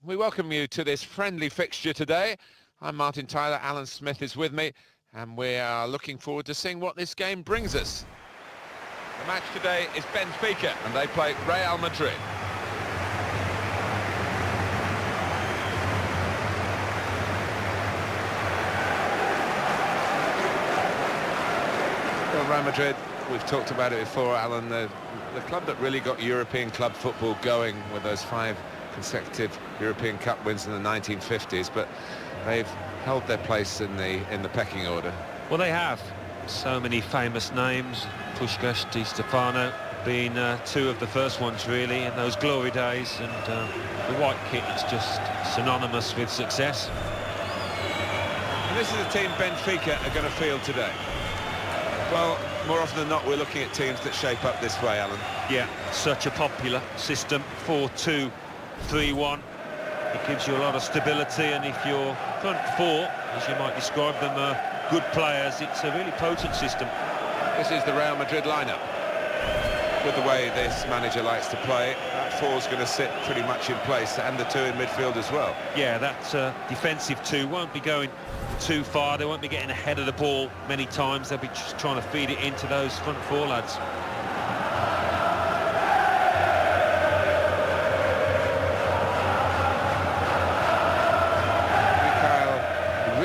We welcome you to this friendly fixture today. I'm Martin Tyler, Alan Smith is with me, and we are looking forward to seeing what this game brings us. The match today is Benfica, and they play Real Madrid. Well, Real Madrid, we've talked about it before, Alan, the club that really got European club football going with those 5 consecutive European Cup wins in the 1950s, but they've held their place in the pecking order. Well, they have. So many famous names, Puskás, Di Stefano being 2 of the first ones really in those glory days, and the white kit is just synonymous with success. And this is a team Benfica are going to field today. Well, more often than not, we're looking at teams that shape up this way, Alan. Yeah, such a popular system, 4-2-3-1. It gives you a lot of stability, and if your front 4, as you might describe them, are good players, it's a really potent system. This is the Real Madrid lineup. With the way this manager likes to play, that 4's going to sit pretty much in place, and the 2 in midfield as well. Yeah, that defensive 2 won't be going too far. They won't be getting ahead of the ball many times. They'll be just trying to feed it into those front 4 lads.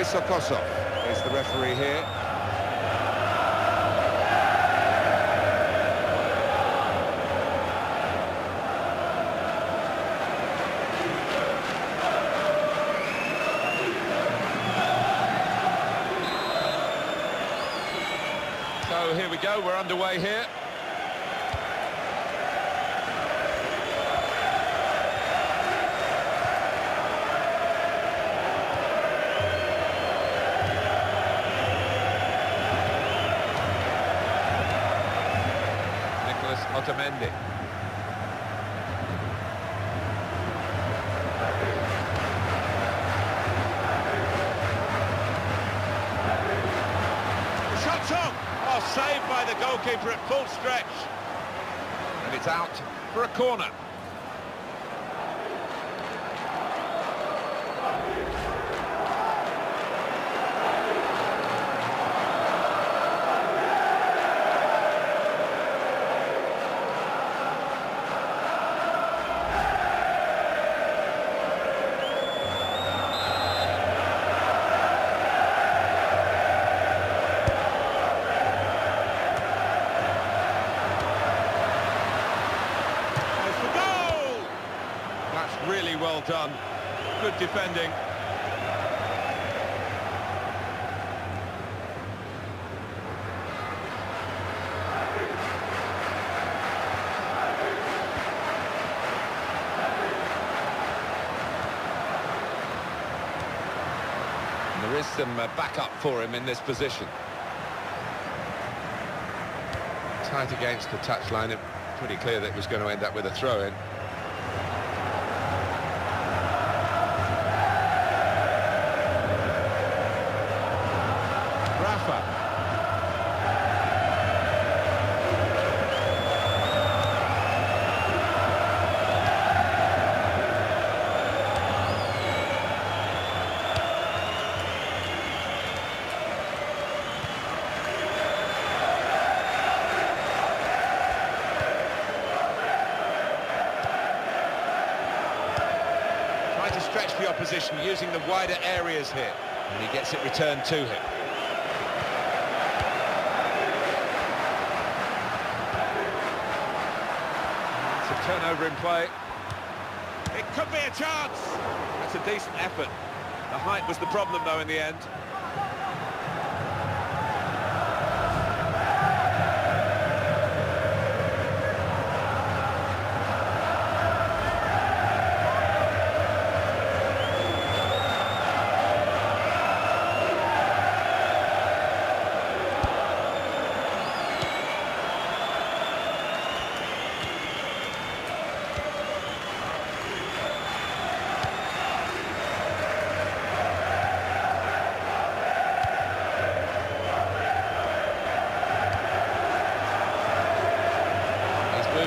Sokosov is the referee here. So here we go, we're underway here. Otamendi. The shot's on! Oh, saved by the goalkeeper at full stretch. And it's out for a corner. Really well done. Good defending. And there is some backup for him in this position. Tight against the touchline. Pretty clear that it was going to end up with a throw-in. Stretch the opposition using the wider areas here, and he gets it returned to him. It's a turnover in play. It could be a chance. That's a decent effort. The height was the problem though in the end.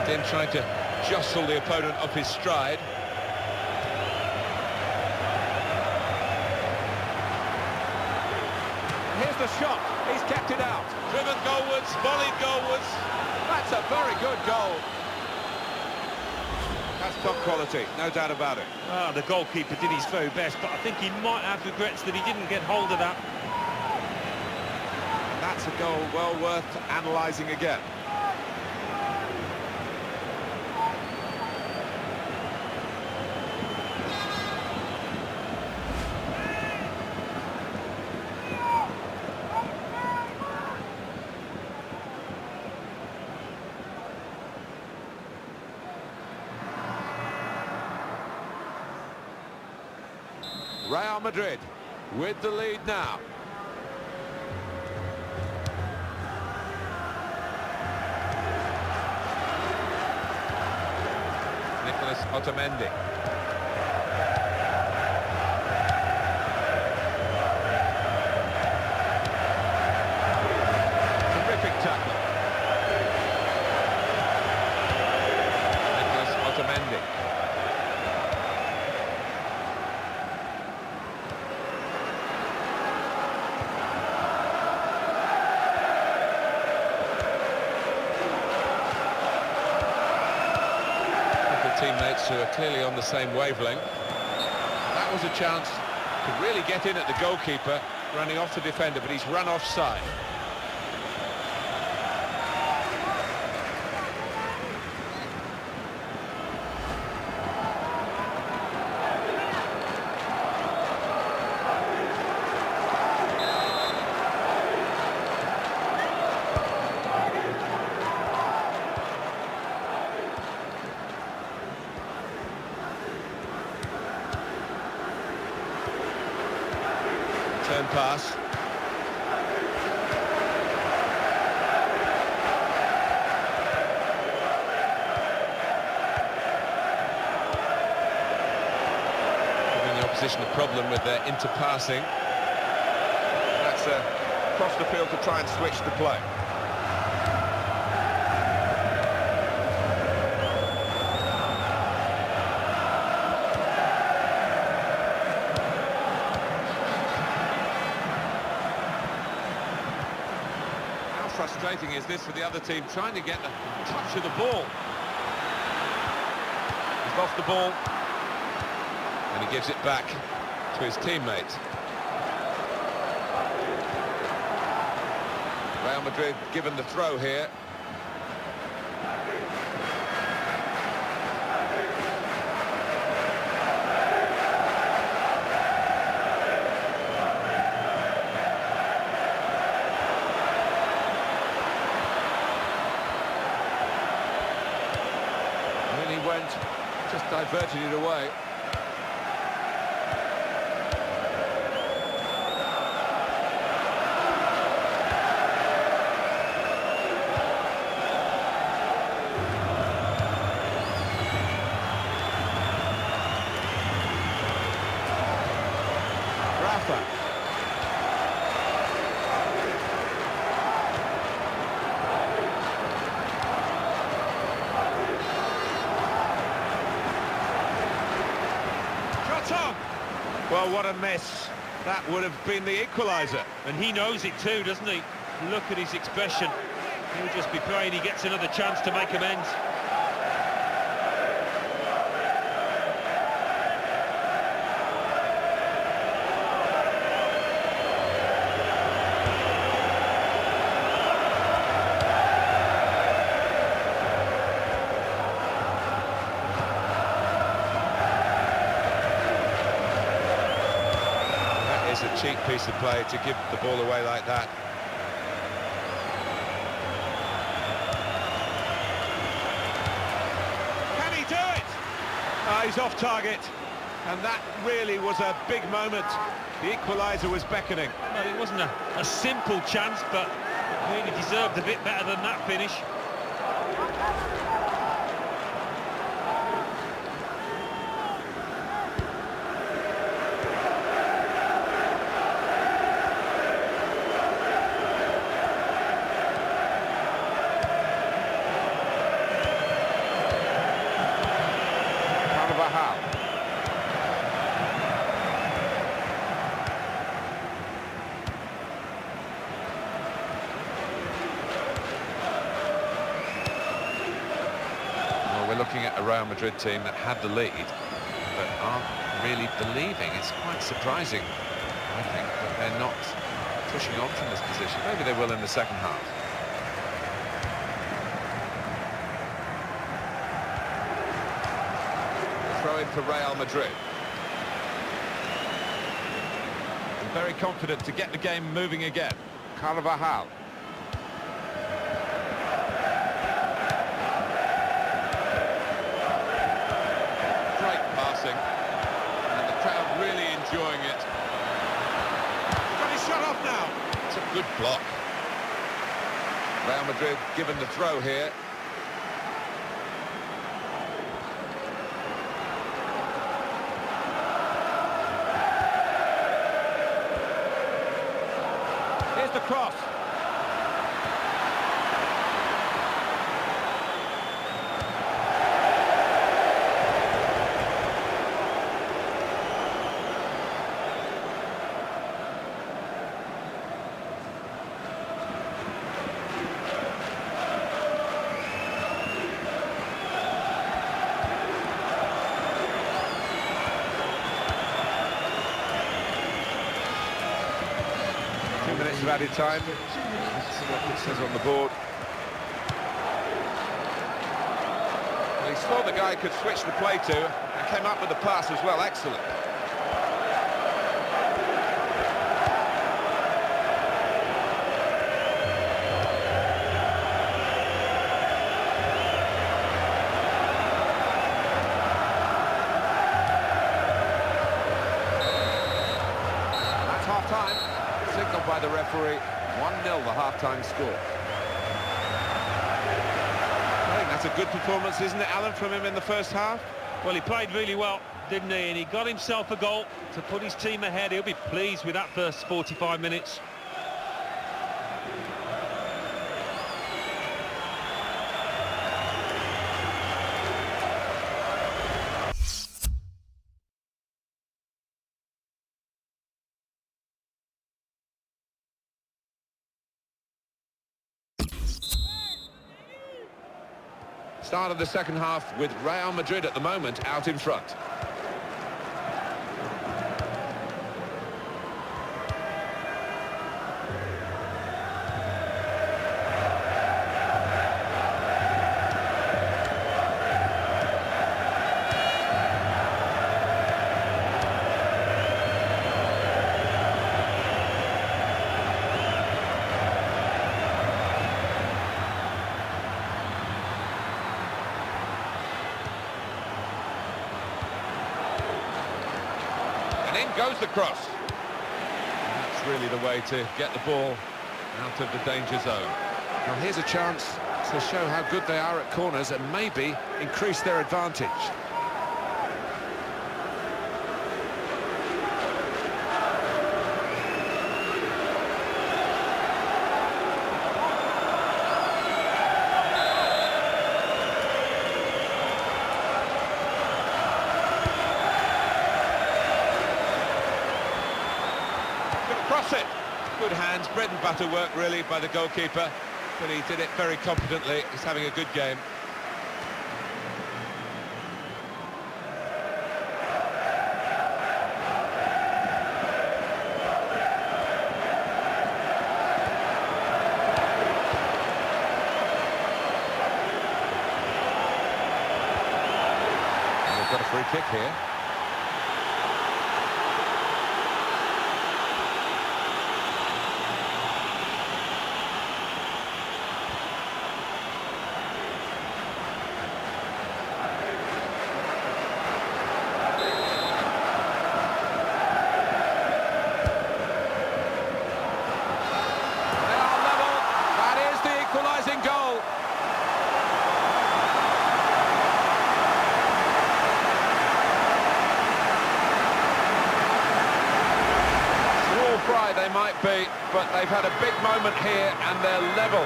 In trying to jostle the opponent off his stride. Here's the shot. He's kept it out. Driven goalwards, volleyed goalwards. That's a very good goal. That's top quality, no doubt about it. The goalkeeper did his very best, but I think he might have regrets that he didn't get hold of that. That's a goal well worth analysing again. Real Madrid with the lead now. Otamendi. Terrific tackle. Otamendi. Teammates who are clearly on the same wavelength. That was a chance to really get in at the goalkeeper, running off the defender, but he's run offside. Turn pass. Giving the opposition a problem with their interpassing. That's across the field to try and switch the play. Frustrating is this for the other team, trying to get the touch of the ball. He's lost the ball and he gives it back to his teammate. Real Madrid given the throw here. Went, just diverted it away. Rafa. Well, what a miss. That would have been the equaliser. And he knows it too, doesn't he? Look at his expression. He'll just be praying he gets another chance to make amends. A cheap piece of play to give the ball away like that. Can he do it? He's off target, and that really was a big moment. The equaliser was beckoning. Well, it wasn't a simple chance, but it really deserved a bit better than that finish. Real Madrid team that had the lead, but aren't really believing. It's quite surprising, I think, that they're not pushing on from this position. Maybe they will in the second half. Throw in for Real Madrid. And very confident to get the game moving again. Carvajal. Great passing. And the crowd really enjoying it. Got his shot off now. It's a good block. Real Madrid given the throw here. Here's the cross. Minutes of added time. Let's see what it says on the board. Well, he saw the guy could switch the play to and came up with the pass as well. Excellent. That's half-time. Signalled by the referee, 1-0 the half-time score. I think that's a good performance, isn't it, Alan, from him in the first half? Well, he played really well, didn't he? And he got himself a goal to put his team ahead. He'll be pleased with that first 45 minutes. Start of the second half with Real Madrid at the moment out in front. And in goes the cross. And that's really the way to get the ball out of the danger zone. Now here's a chance to show how good they are at corners and maybe increase their advantage. Cross it. Good hands, bread and butter work really by the goalkeeper, but he did it very competently. He's having a good game. And we've got a free kick here. They might be, but they've had a big moment here and they're level.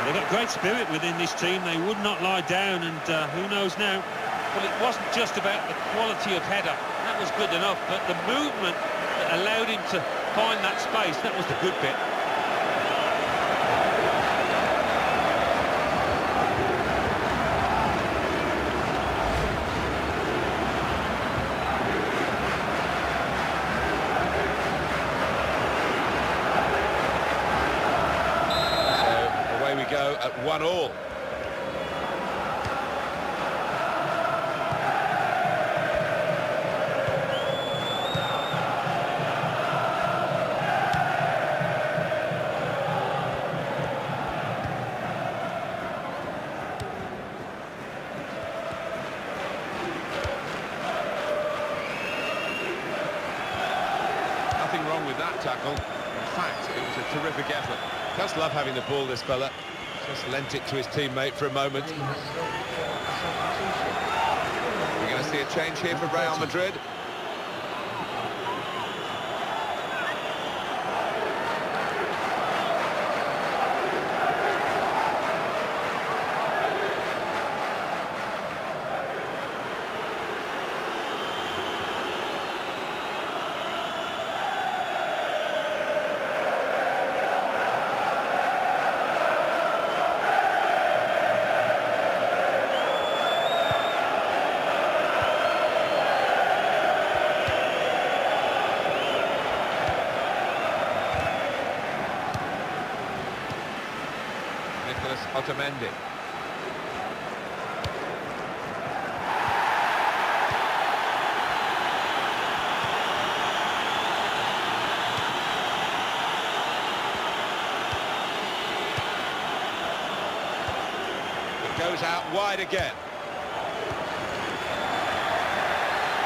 They've got great spirit within this team. They would not lie down, and who knows now. Well, it wasn't just about the quality of header. That was good enough, but the movement that allowed him to find that space, that was the good bit. 1-1. Nothing wrong with that tackle. In fact, it was a terrific effort. Just love having the ball, this fella. Just lent it to his teammate for a moment. We're going to see a change here for Real Madrid. Otamendi. It goes out wide again.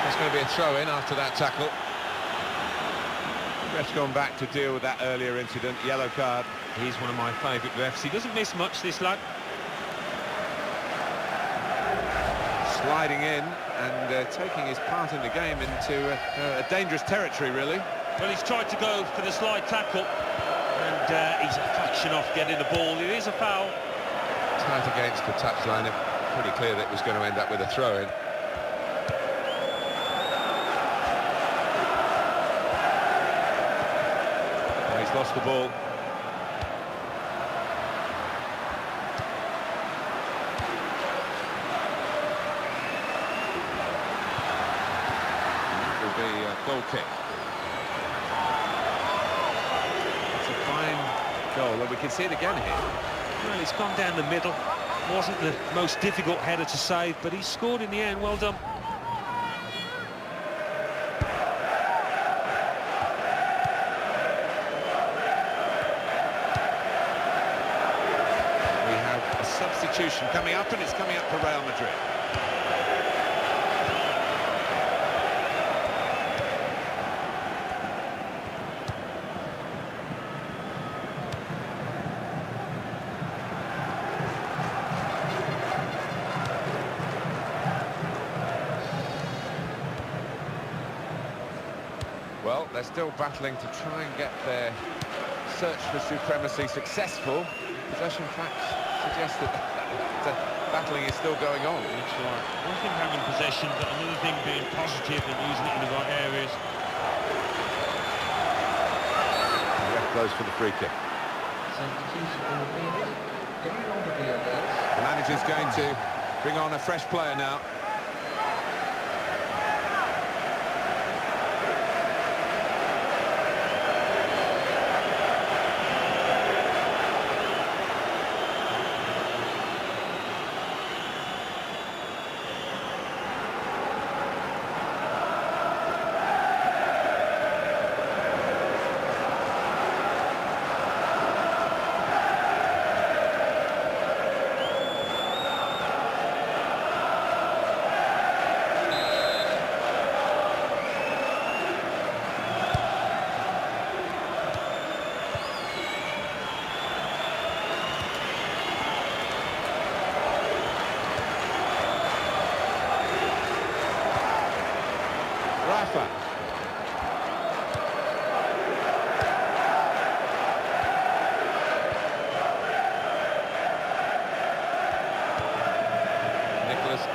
There's going to be a throw-in after that tackle. Ref's gone back to deal with that earlier incident, yellow card. He's one of my favourite refs. He doesn't miss much, this lad. Sliding in and taking his part in the game into a dangerous territory, really. Well, he's tried to go for the slide tackle, and he's a fraction off getting the ball. It is a foul. Tight against the touchline. Pretty clear that it was going to end up with a throw-in. He's lost the ball. It will be a goal kick. It's a fine goal, and we can see it again here. Well, he's gone down the middle. Wasn't the most difficult header to save, but he scored in the end. Well done. Substitution coming up, and it's coming up for Real Madrid. Well, they're still battling to try and get their search for supremacy successful. Possession facts suggest that the battling is still going on. That's right. One thing having possession, but another thing being positive and using it in the right areas. The ref goes for the free kick. The manager's going to bring on a fresh player now.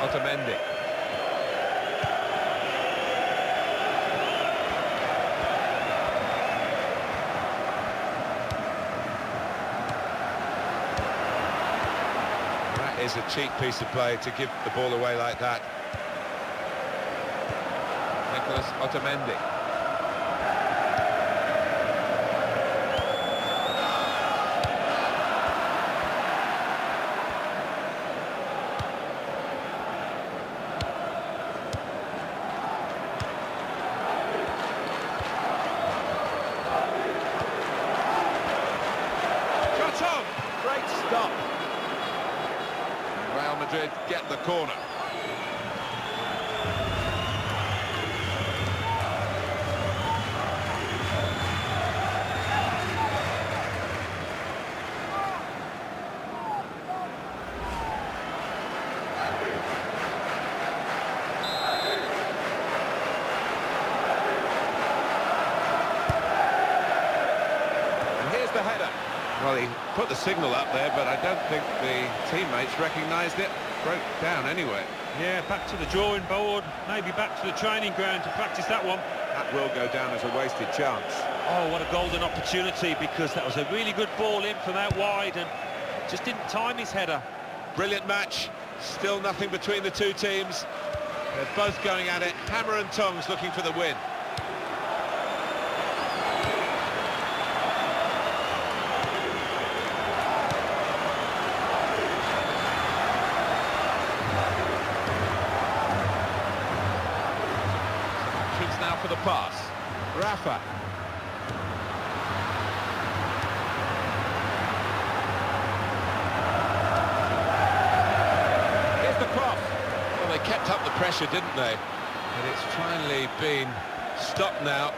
Otamendi. That is a cheap piece of play to give the ball away like that. Otamendi. get the corner. The header. Well, he put the signal up there, but I don't think the teammates recognised it. Broke down anyway. Yeah, back to the drawing board, maybe back to the training ground to practice that one. That will go down as a wasted chance. Oh, what a golden opportunity, because that was a really good ball in from out wide and just didn't time his header. Brilliant match. Still nothing between the two teams. They're both going at it, hammer and tongs, looking for the win. Now for the pass. Rafa. Here's the cross. Well, they kept up the pressure, didn't they? But it's finally been stopped now.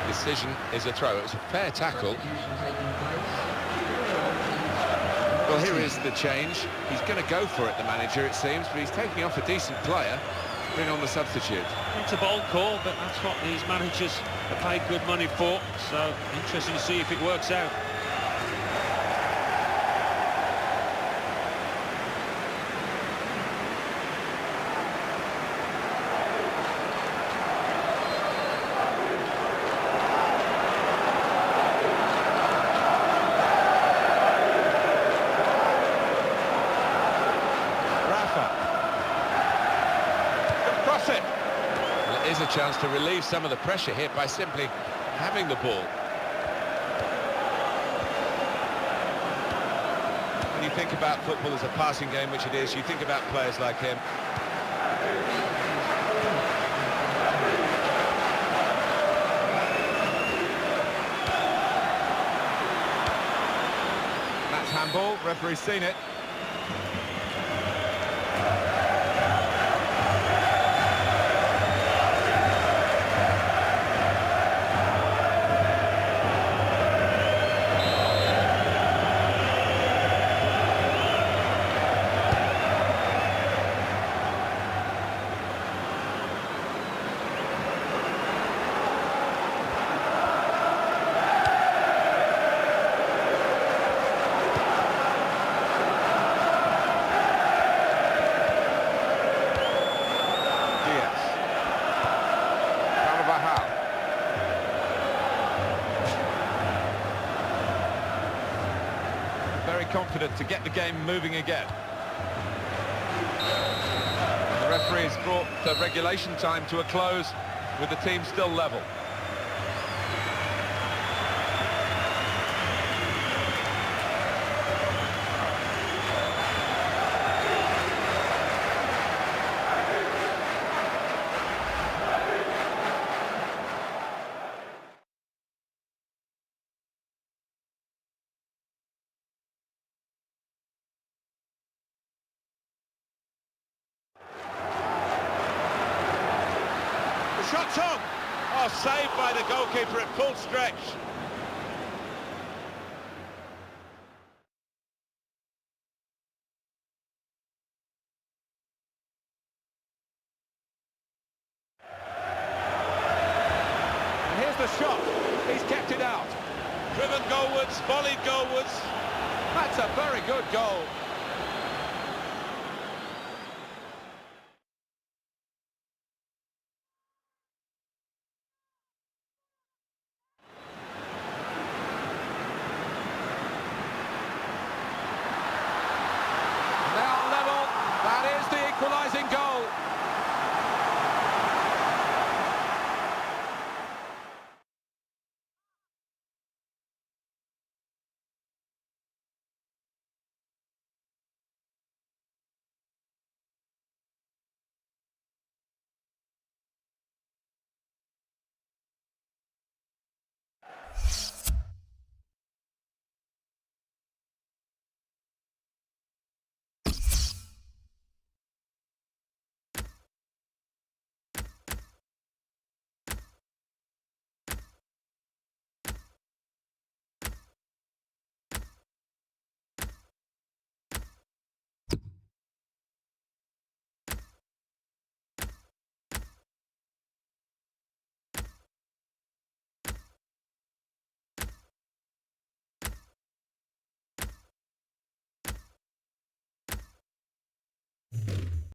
Decision is a throw. It was a fair tackle. Well, here is the change. He's going to go for it, the manager, it seems, but he's taking off a decent player to bring on the substitute. It's a bold call, but that's what these managers are paid good money for, so interesting to see if it works out. Is a chance to relieve some of the pressure here by simply having the ball. When you think about football as a passing game, which it is, you think about players like him. That's handball, referee's seen it. Very confident to get the game moving again. And the referee has brought the regulation time to a close with the team still level. Shot's on! Oh, saved by the goalkeeper at full stretch. And here's the shot. He's kept it out. Driven goalwards, volleyed goalwards. That's a very good goal.